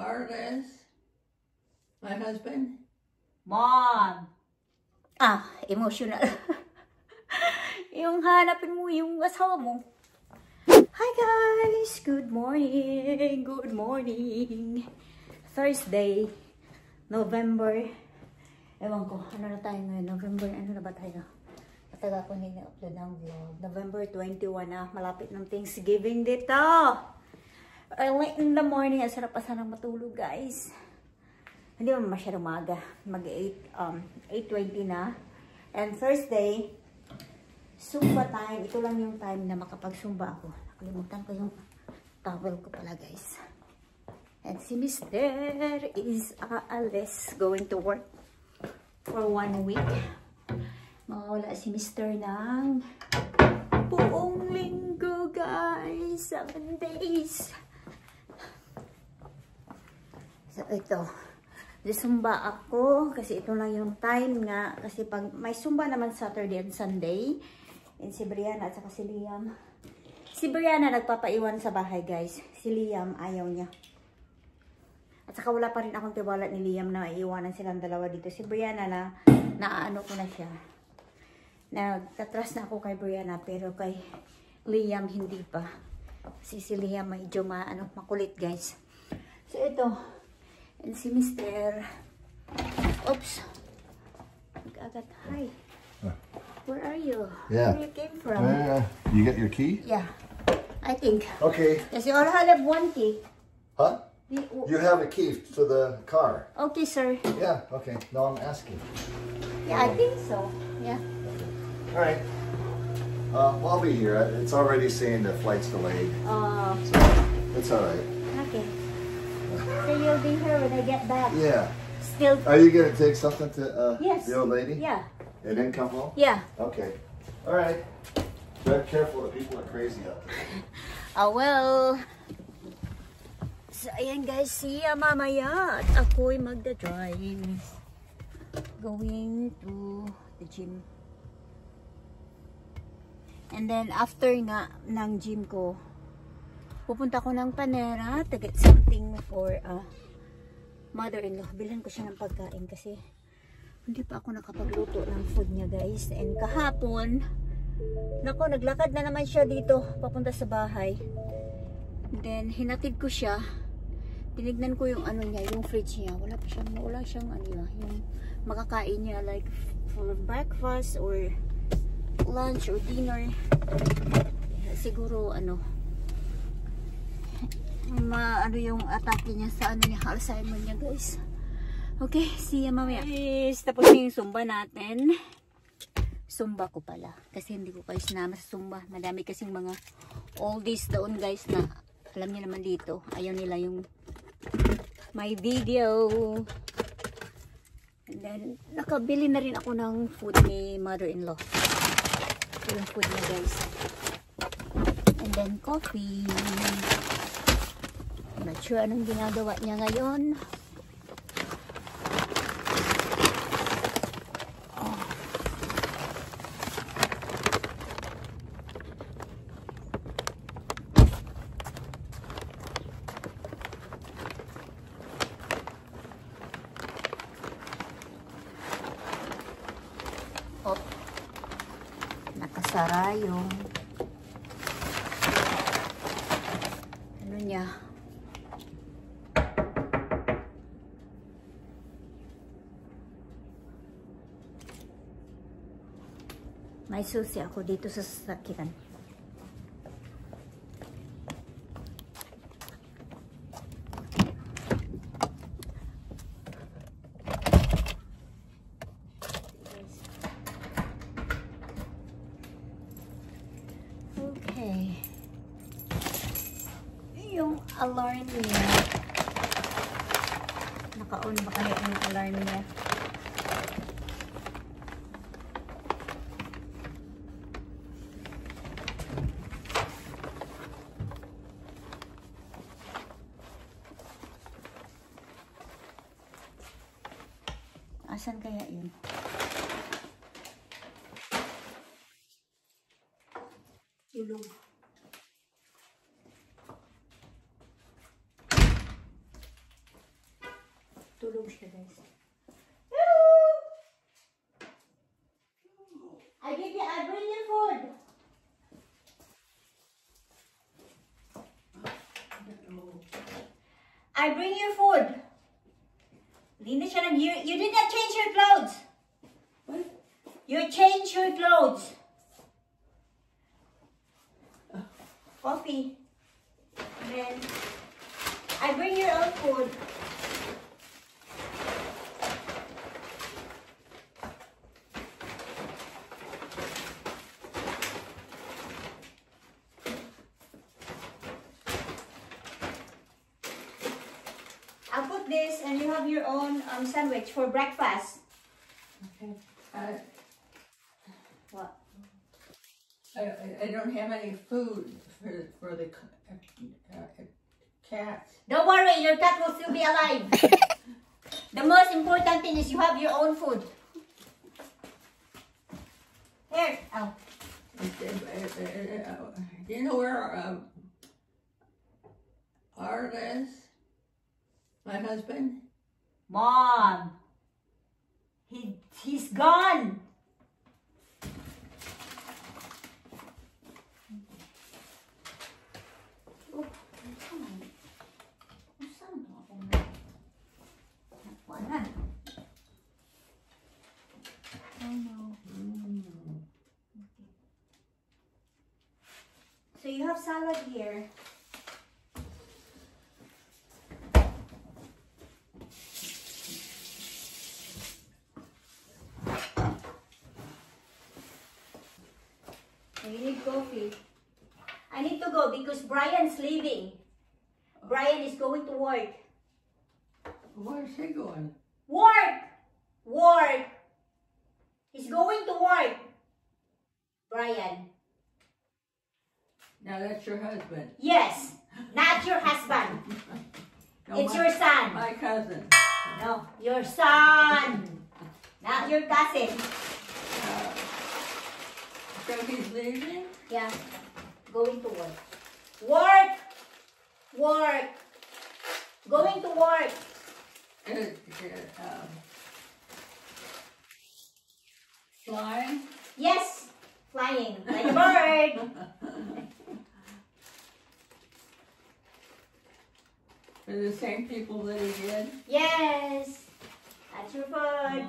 artist. My husband. Mom! Emotional. Yung hanapin mo yung asawa mo. Hi guys! Good morning! Good morning! Thursday, November. Ewan ko, ano na tayo ngayon? November, ano na ba tayo? Mataga ko nila-upload ng vlog. November 21 na. Malapit ng Thanksgiving dito. Early in the morning. Ang sarap pa sanang matulog, guys. Hindi mo masyadong maaga. Mag-8:20 na. And Thursday, Zumba time. Ito lang yung time na makapag-Zumba ako. Nakalimutan ko yung towel ko pala, guys. And si Mr. is aalis, going to work for 1 week. Mawawala si Mr. ng buong linggo, guys. 7 days. So, ito. Zumba ako kasi ito lang yung time nga. Kasi pag may Zumba naman Saturday and Sunday. And si Brianna at saka si Liam. Si Brianna nagpapaiwan sa bahay, guys. Si Liam ayaw niya. At saka wala pa rin akong tiwala ni Liam na iiwanan silang dalawa dito. Si Brianna na naaano ko na siya. Nagtatras na ako kay Brianna pero kay Liam hindi pa. Kasi si Liam medyo makulit, guys. So ito. And si Mr. Oops. Nag-agat. Hi. Where are you? Yeah. Where you came from? You got your key? Yeah. I think. Okay. Because you already have one key. Huh? You have a key to the car. Okay, sir. Yeah, okay. No, I'm asking. Yeah, I think so. Yeah. All right. Well, I'll be here. It's already saying the flight's delayed. So, it's all right. Okay. So you'll be here when I get back. Yeah. Still. Are you going to take something to Yes. the old lady? Yeah. And then come home? Yeah. Okay. All right. Be careful. The people are crazy out there. Well. So, ayan guys, siya mamaya at ako'y magdadrive going to the gym. And then, after nga ng gym ko, pupunta ko ng Panera to get something for mother-in-law. Bilhan ko siya ng pagkain kasi hindi pa ako nakapagluto ng food niya, guys. And kahapon, nako, naglakad na naman siya dito papunta sa bahay. And then, hinatid ko siya. Tinignan ko yung ano niya, yung fridge niya. Wala siyang ano, yung makakain niya like for breakfast or lunch or dinner. Siguro ano yung atake niya sa ano niya, Alzheimer niya, guys. Okay, see ya mamaya. Guys, tapos na yung Zumba natin. Zumba ko pala. Kasi hindi ko kayo sinama sa Zumba. Madami kasing mga oldies doon, guys, na alam niyo naman dito. Ayaw nila yung my video. And then, nakabili na rin ako ng food ni mother-in-law. Ito yung food niya, guys. And then, coffee. I'm not sure anong ginagawa niya ngayon. Nakasara yung ano niya. May susi ako dito sa sasakyan. Okay. Yung alarm niya. Naka-on ba kaya yung alarm niya? Asan kaya yun? Ilong. Tulog siya, guys. I bring you food. I bring you food. Linda siya you did not change your clothes. What? You change your clothes. Coffee. And then I bring your own food. I'll put this and you have your own sandwich for breakfast. Okay. What? I don't have any food for the cats. Don't worry, your cat will still be alive. The most important thing is you have your own food. Here. Oh. Do you know where Art is? My husband? Mom. He's gone. Oh, no. So you have salad here. You need coffee. I need to go because Brian's leaving. Brian is going to work. Where's he going? Work! Work! He's going to work. Brian. Now that's your husband. Yes, not your husband. No, It's your son. My cousin. No, your son. Not your cousin. So he's leaving? Yeah, going to work. Work! Work! Going to work. Flying? Yes, flying like a bird. For the same people that he did? Yes, that's your food.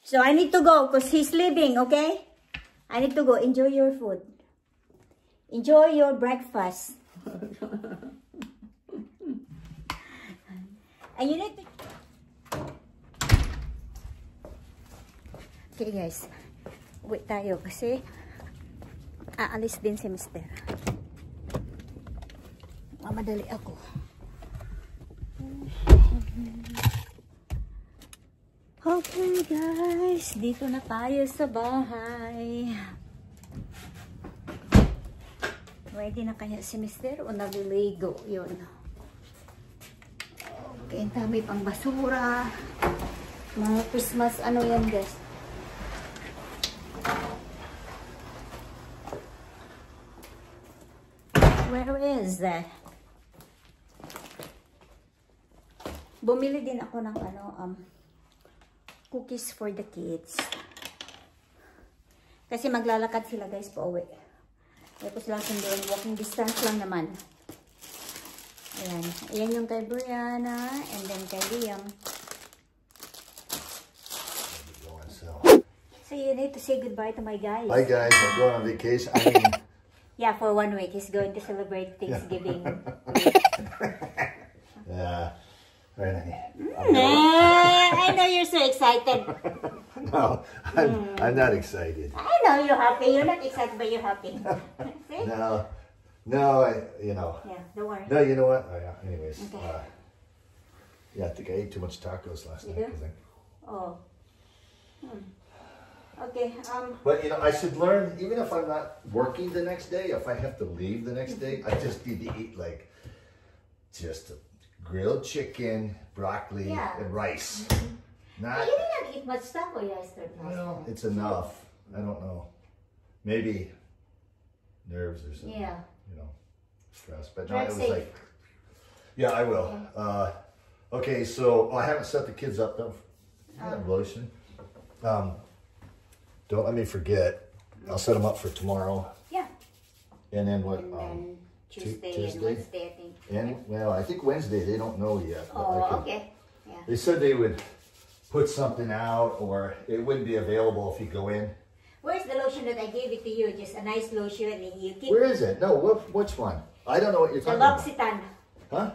So I need to go because he's leaving, okay? I need to go. Enjoy your food. Enjoy your breakfast. And you need to... Okay guys, wait tayo kasi aalis din si Mister. Mamadali ako. Okay guys, dito na tayo sa bahay. Ready na kaya si Mister o naliligo? Yun. Okay, ang dami pang basura. Mga Christmas, ano yan guys? Where is that? Bumili din ako ng cookies for the kids. Kasi maglalakad sila guys pa uwi. Tapos lang doon, walking distance lang naman. Ayan. Ayan yung kay Brianna and then kay Liam. So you need to say goodbye to my guys. Bye guys, I'm going on vacation. I mean, yeah, for 1 week. He's going to celebrate Thanksgiving. yeah. Right, I know you're so excited. No, I'm not excited. I know you're happy. You're not excited, but you're happy. See? No, you know. Yeah, don't worry. No, you know what? Oh, yeah. Anyways, Okay. yeah, I think I ate too much tacos last night. You do? I think. Okay. But you know, I should learn. Even if I'm not working the next day, if I have to leave the next day, I just need to eat like just grilled chicken, broccoli, Yeah. and rice. You Not did not eat much taco yesterday. well, it's enough. I don't know. Maybe nerves or something. Yeah. You know, stress. But no, Drive it was safe. like, yeah, I will. Okay, so I haven't set the kids up though. Lotion. Don't let me forget. I'll set them up for tomorrow. Yeah. And then what? And then Tuesday and Tuesday? Wednesday, I think. And well, I think Wednesday. They don't know yet. But I Oh, could- okay. Yeah. They said they would put something out, or it wouldn't be available if you go in. Where's the lotion that I gave it to you? Just a nice lotion, and you keep Where is it? No, which one? I don't know what you're the talking about. L'Occitane. Huh?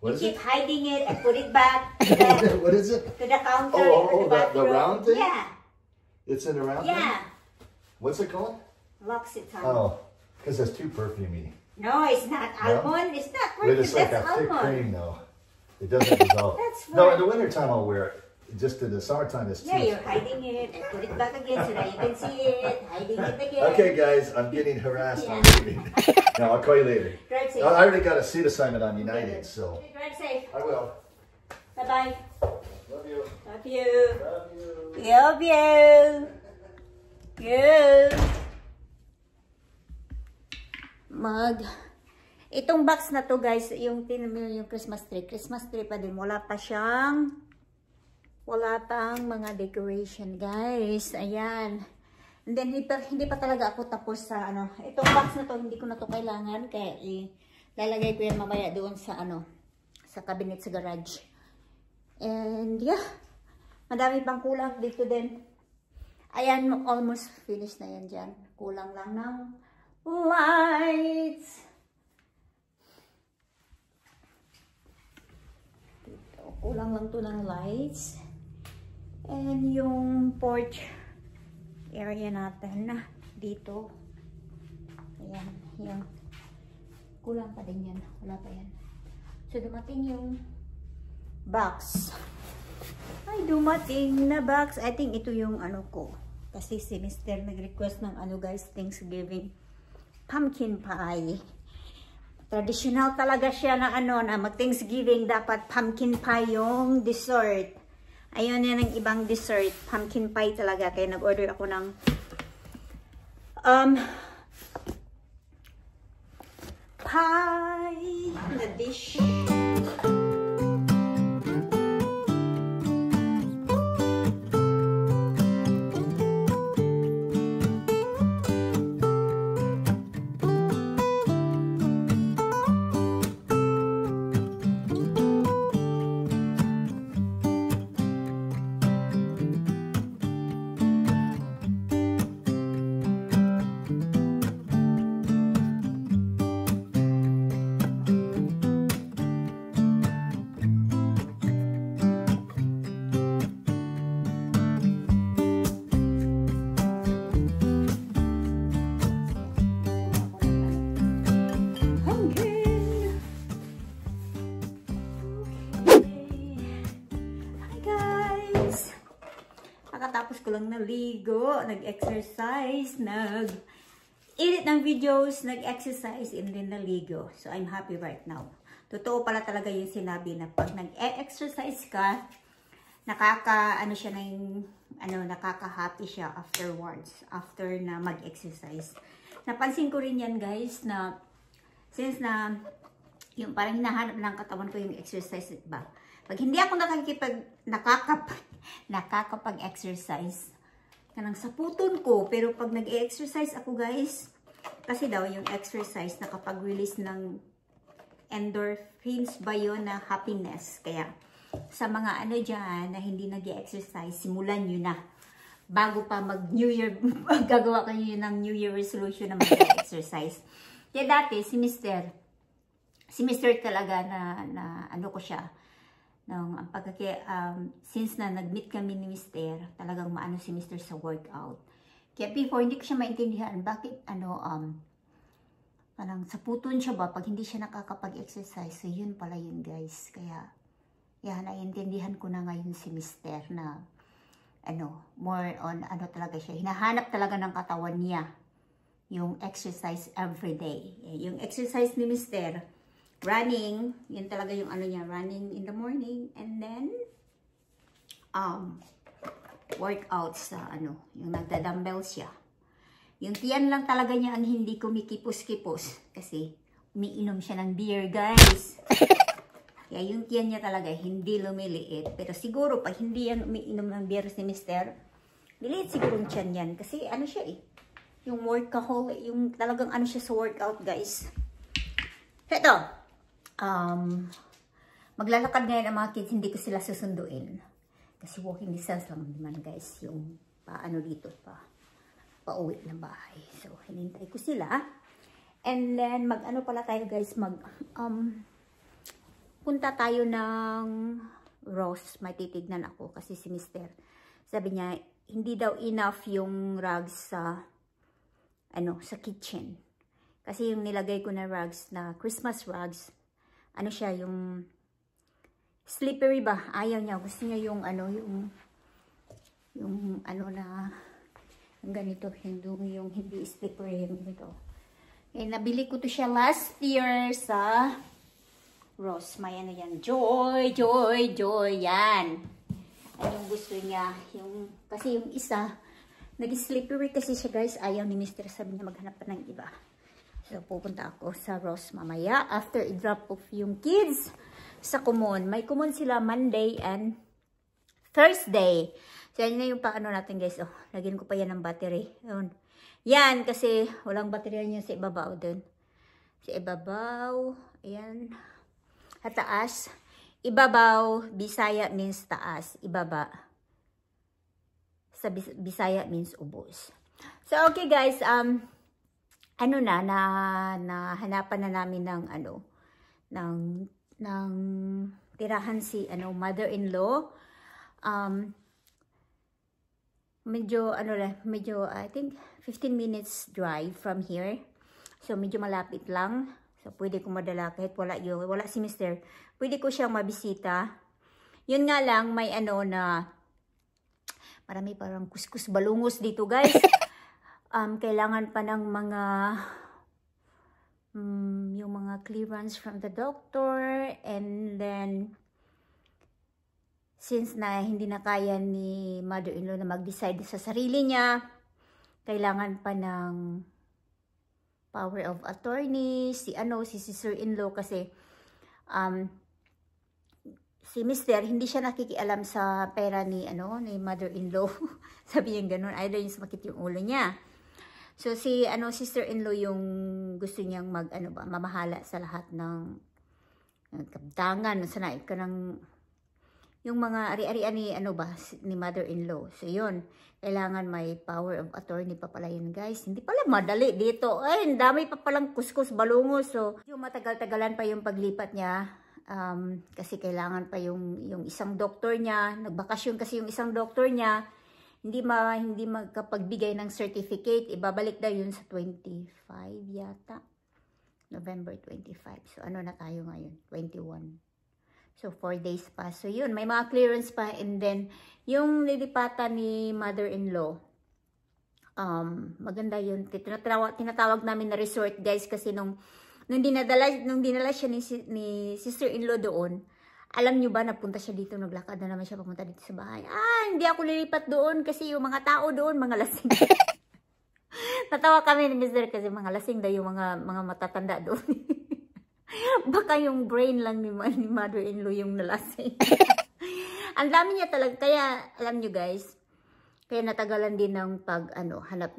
What You is keep it? hiding it and put it back to the, What is it? to the counter. Oh, or the bathroom. round thing? Yeah. It's in the round thing? Yeah. What's it called? L'Occitane. Oh, because it's too perfumey. No, it's not almond. It's not But perfect. it's like That's a thick almond. cream though. It doesn't dissolve. That's No, what- in the wintertime I'll wear it. Just in the summertime it's Yeah, too. you're hiding it and put it back again so that you can see it. Hiding it again. Okay guys, I'm getting harassed. Yeah. I'm leaving. No, I'll call you later. Drive safe. I already got a seat assignment on United, so Drive safe. I will. Bye-bye. Love you. Love you. Love you. Love you. Good. Itong box na to guys, yung tinamil yung Christmas tree pa din. Wala pang mga decoration guys. Ayan. And then hindi pa talaga ako tapos sa ano. Itong box na to, hindi ko na to kailangan. Kaya lalagay ko yan mamaya doon sa ano, sa cabinet sa garage. And yeah, madami pang kulang dito din. Ayan, almost finished na yan dyan. Kulang lang ng lights. Kulang lang to ng lights. And yung porch area natin na dito. Ayan, yung kulang pa din yan. Wala pa yan. So, dumating yung box. Ay, dumating na box. I think ito yung ano ko. Kasi si Mr. nag-request ng ano guys, Thanksgiving pumpkin pie. Traditional talaga siya na ano, na mag-Thanksgiving, dapat pumpkin pie yung dessert. Ayun yan ang ibang dessert. Pumpkin pie talaga. Kaya nag-order ako ng pie na dish. Tapos ko lang naligo, nag-exercise, nag-edit ng videos, nag-exercise, and then naligo. So, I'm happy right now. Totoo pala talaga yung sinabi na pag nag-exercise ka, nakaka-happy siya afterwards, after na mag-exercise. Napansin ko rin yan guys, na since na yung parang hinahanap ng katawan ko yung exercise, ba? Pag hindi ako nakakapag-exercise, kanang saputon ko, pero pag nag-exercise ako guys, kasi daw yung exercise nakapag-release ng endorphins ba yun na happiness. Kaya sa mga ano dyan na hindi nag-exercise, simulan nyo na. Bago pa mag-New Year, gagawa kayo ng New Year resolution na mag-exercise. Kaya dati, si Mr. talaga na ano ko siya, since na nag-meet kami ni Mr., talagang maano si Mr. sa workout. Kaya before, hindi ko siya maintindihan bakit parang saputon siya ba pag hindi siya nakakapag-exercise. So, yun pala yun guys. Kaya, naiintindihan ko na ngayon si Mr. na more on talaga siya. Hinahanap talaga ng katawan niya yung exercise every day. Yung exercise ni Mr., running, yun talaga yung ano niya, running in the morning, and then workout sa ano, yung nagda-dumbbell siya. Yung tiyan lang talaga niya ang hindi kumikipos-kipos kasi umiinom siya ng beer, guys. Kaya yung tiyan niya talaga hindi lumiliit. Pero siguro pag hindi yan umiinom ng beer si Mister, liliit siguro yung tiyan yan. Kasi ano siya eh, yung workaholic, yung talagang ano siya sa workout, guys. Ito, maglalakad ngayon ang mga kids, hindi ko sila susunduin. Kasi walking distance lang naman, guys, yung paano dito pauwi ng bahay. So, hinintay ko sila. And then, mag-ano pala tayo, guys, punta tayo ng Ross. May titignan ako kasi si Mister, sabi niya, hindi daw enough yung rugs sa kitchen. Kasi yung nilagay ko na rugs, na Christmas rugs, ano siya, yung slippery ba? Ayaw niya. Gusto niya yung yung ganito, yung hindi slippery, yung ganito. Eh, nabili ko to siya last year sa Ross. May ano yan. Joy, yan. Ay, yung gusto niya. Kasi yung isa, nag-slippery kasi siya, guys. Ayaw ni Mister, sabi niya maghanap pa ng iba. So, pupunta ako sa Ross mamaya after i-drop off yung kids sa Kumon. May Kumon sila Monday and Thursday. So, yan na yung paano natin, guys. Oh, lagyan ko pa yan ng battery. Yun. Yan, kasi walang battery niya sa ibabaw dun. Sa ibabaw. Ayan. At taas. Ibabaw, Bisaya means taas. Ibaba. Sa Bisaya means ubos. So, okay, guys. Hanapan na namin ng tirahan si mother-in-law. Medyo I think 15 minutes drive from here. So medyo malapit lang. So pwede ko madala kahit wala si Mister. Pwede ko siyang mabisita. Yun nga lang may marami parang kuskus balungos dito, guys. Kailangan pa ng mga yung mga clearance from the doctor, and then since hindi na kaya ni mother-in-law na mag-decide sa sarili niya, kailangan pa ng power of attorney, si sister-in-law, kasi si Mister hindi siya nakikialam sa pera ni mother-in-law. Sabi niya ganoon, ayaw niya sumakit yung ulo niya. So, sister-in-law yung gusto niyang mamahala sa lahat ng kabtangan, sanay ka ng, yung mga ari-arian ni mother-in-law. So, yun, kailangan may power of attorney pa pala yun, guys. Hindi pala madali dito. Ay, ang dami pa palang kuskus balungos. So, yung matagal-tagalan pa yung paglipat niya, kasi kailangan pa yung isang doktor niya, nagbakasyon kasi yung isang doktor niya, hindi magkapagbigay ng certificate, ibabalik daw yun sa 25 yata. November 25. So, na tayo ngayon? 21. So, 4 days pa. So, yun, may mga clearance pa. And then, yung lilipatan ni mother-in-law, maganda yun. Tinatawag namin na resort, guys, kasi nung dinala siya ni sister-in-law doon, alam nyo ba, napunta siya dito, naglakad na naman siya papunta dito sa bahay. Hindi ako lilipat doon kasi yung mga tao doon, mga lasing. Natawa kami ni Mister kasi mga lasing daw yung mga matatanda doon. Baka yung brain lang ni mother-in-law yung nalasing. Ang dami niya talaga. Kaya, alam nyo guys, kaya natagalan din ng hanap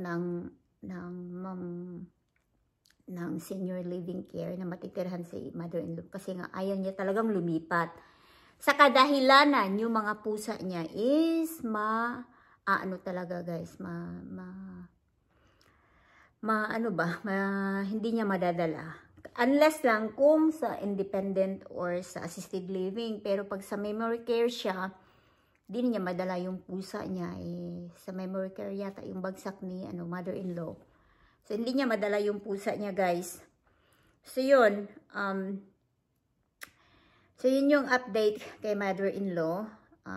ng senior living care na matitirahan si mother-in-law kasi nga ayaw niya talagang lumipat. Sa kadahilanan, yung mga pusa niya is talaga guys, hindi niya madadala. Unless lang kung sa independent or sa assisted living. Pero pag sa memory care siya, di niya madala yung pusa niya. Sa memory care yata yung bagsak ni mother-in-law. So, hindi niya madala yung pusa niya, guys. So, yun. So, yun yung update kay mother-in-law.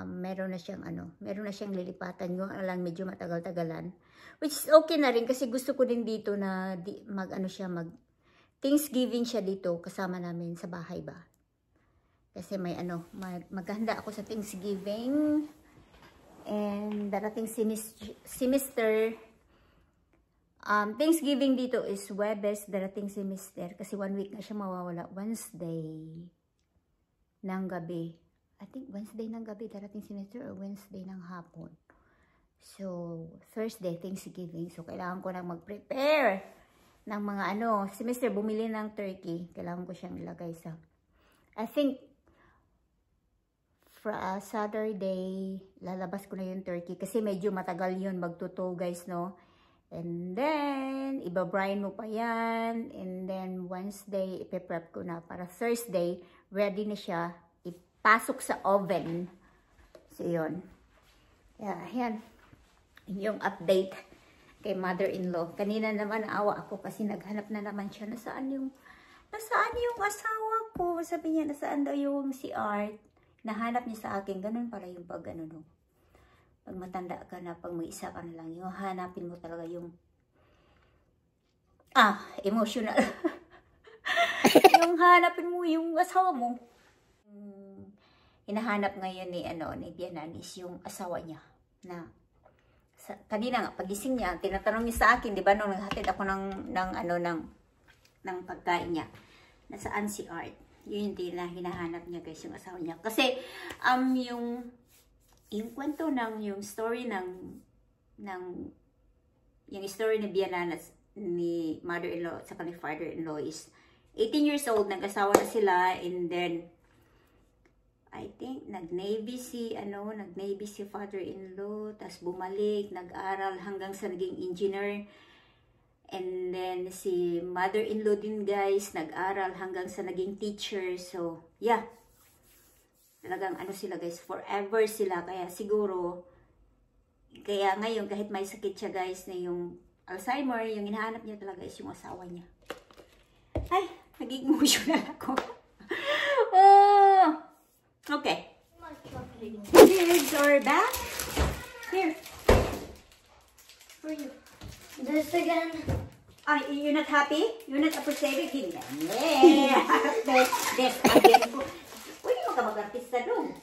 Meron na siyang lilipatan. Yung lang medyo matagal-tagalan. Which is okay na rin kasi gusto ko din dito na Thanksgiving siya dito kasama namin sa bahay ba. Kasi may maghanda ako sa Thanksgiving. And And darating si Mr. Thanksgiving dito is Webes, darating si Mr. Kasi 1 week na siya mawawala. Wednesday ng gabi. I think Wednesday ng gabi darating si Mr. or Wednesday ng hapon. So, Thursday, Thanksgiving. So, kailangan ko nang mag-prepare ng mga ano. Si Mr. bumili ng turkey. Kailangan ko siyang ilagay sa, I think, Saturday, lalabas ko na yung turkey. Kasi medyo matagal yun magtuto, guys, no? And then, ibabrine mo pa yan. And then, Wednesday, ipiprep ko na. Para Thursday, ready na siya. Ipasok sa oven. So, yun. Yeah, yan. Yung update kay mother-in-law. Kanina naman naawa ako kasi naghanap na naman siya. Nasaan yung asawa ko? Sabi niya, nasaan daw yung si Art? Nahanap niya sa akin. Ganun pala yung pag ano, no? Pag matanda ka na, pag may isa ka na lang, yung hanapin mo talaga yung emotional. Yung hanapin mo yung asawa mo. Hinahanap ngayon ni Biananis yung asawa niya na kanina nga, pagising niya, tinatanong niya sa akin, di ba, nung naghatid ako ng pagkain niya, nasaan si Art? Yun yung hinahanap niya, guys, yung asawa niya. Kasi, yung kwento yung story yung story ni Biananas, ni mother-in-law, at saka ni father-in-law is 18 years old, nag-asawa na sila, and then, I think, nag-Navy si father-in-law, tapos bumalik, nag-aral hanggang sa naging engineer. And then, si mother-in-law din, guys, nag-aral hanggang sa naging teacher. So, yeah. Talagang sila, guys, forever sila. Kaya siguro, kaya ngayon, kahit may sakit siya, guys, na yung Alzheimer, yung hinahanap niya talaga is yung asawa niya. Ay, nag-emotional ako. Okay. Kids are back. Here. For you. This again. You're not happy? You're not appreciating? Yeah. This again. Pwede mo ka mag-artista doon.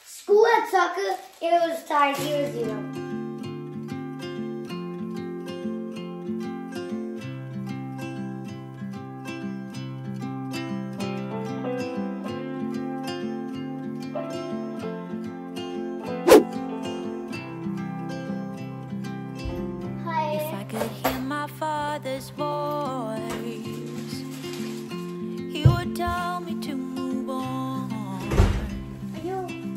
School at soccer, it was tied 0-0. Father's voice, he would tell me to move on.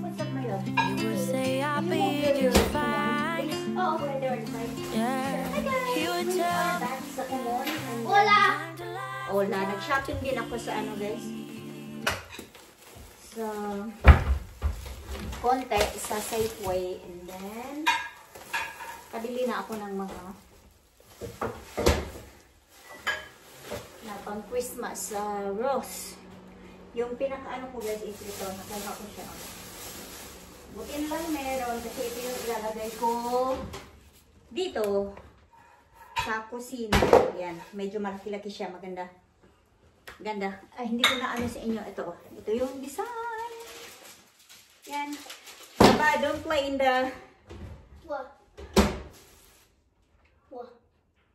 What's up, my love? He would say I'll be just fine. Oh, okay, they're inside. Yeah, he would tell me. Hola! Hola, nag-shopping din ako sa guys. So, konti sa Safeway, and then kabili na ako ng mga pang Christmas rose. Yung pinaka ko, guys, is ito. Nakuha ko siya. Butin lang meron kasi ito yung ilalagay ko dito sa kusina. Yan. Medyo malaki-laki siya. Maganda. Ganda. Ay, hindi ko na sa inyo. Ito yung design. Yan. Papa, don't play in the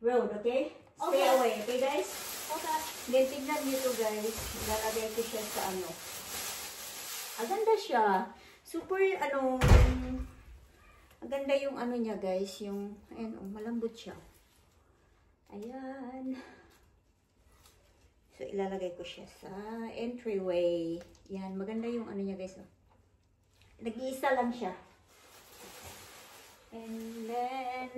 road, okay? Stay away, okay, guys? Okay. Then, tignan nyo ito, guys. Lalagay ko siya sa Ang ganda siya. Super, ang ganda yung niya, guys. Yung, ayan, malambot siya. Ayan. So, ilalagay ko siya sa entryway. Yan, maganda yung niya, guys. Nag-iisa lang siya. And then,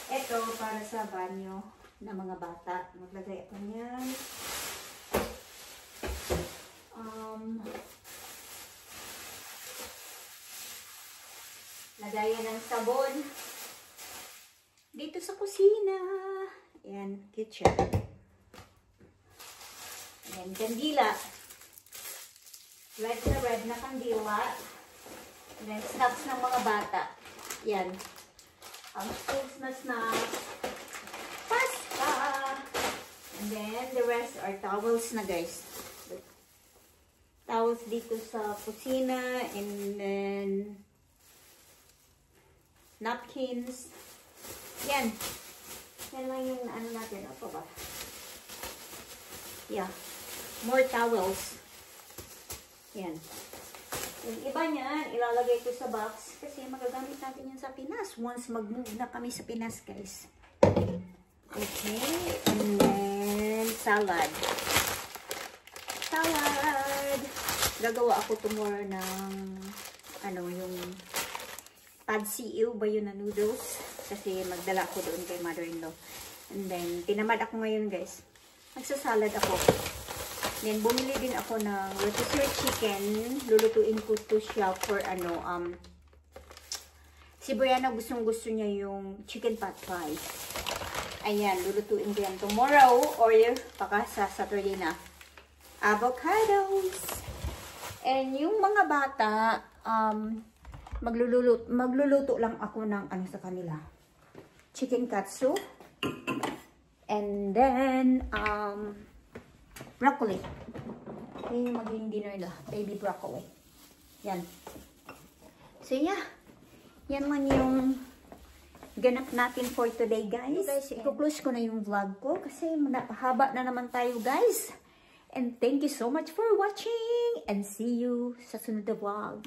ito, para sa banyo na mga bata. Maglagay ako niyan. Lagayan ng sabon. Dito sa kusina. Ayan, kitchen. Ayan, kandila. Red na kandila. And then, snacks ng mga bata. Ayan. Ang schools na snacks. Pasta. And then, the rest are towels na, guys. Towels dito sa kusina. And then, napkins. Yan. Yan lang yung ano natin. Ano ba? Yeah. More towels. Yan. Yung iba niyan, ilalagay ko sa box kasi magagamit natin yan sa Pinas once mag-move na kami sa Pinas, guys. Okay. And then, salad. Salad! Gagawa ako tomorrow ng ano, yung pad siiw ba yun na noodles? Kasi magdala ako doon kay mother-in-law. And then, tinamad ako ngayon, guys. Magsasalad ako. Then, bumili din ako ng rotisserie chicken. Lulutuin ko to siya for ano, si Brianna gustong-gusto niya yung chicken pot pie. Ayan, lulutuin ko yan tomorrow or baka sa Saturday na. Avocados. And yung mga bata, magluluto lang ako ng ano sa kanila. Chicken katsu. And then, broccoli. Yung maging dinner na. Baby broccoli. Yan. So, yeah. Yan lang yung ganap natin for today, guys. Guys, i-close ko na yung vlog ko kasi napahaba na naman tayo, guys. And thank you so much for watching and see you sa sunod na vlog.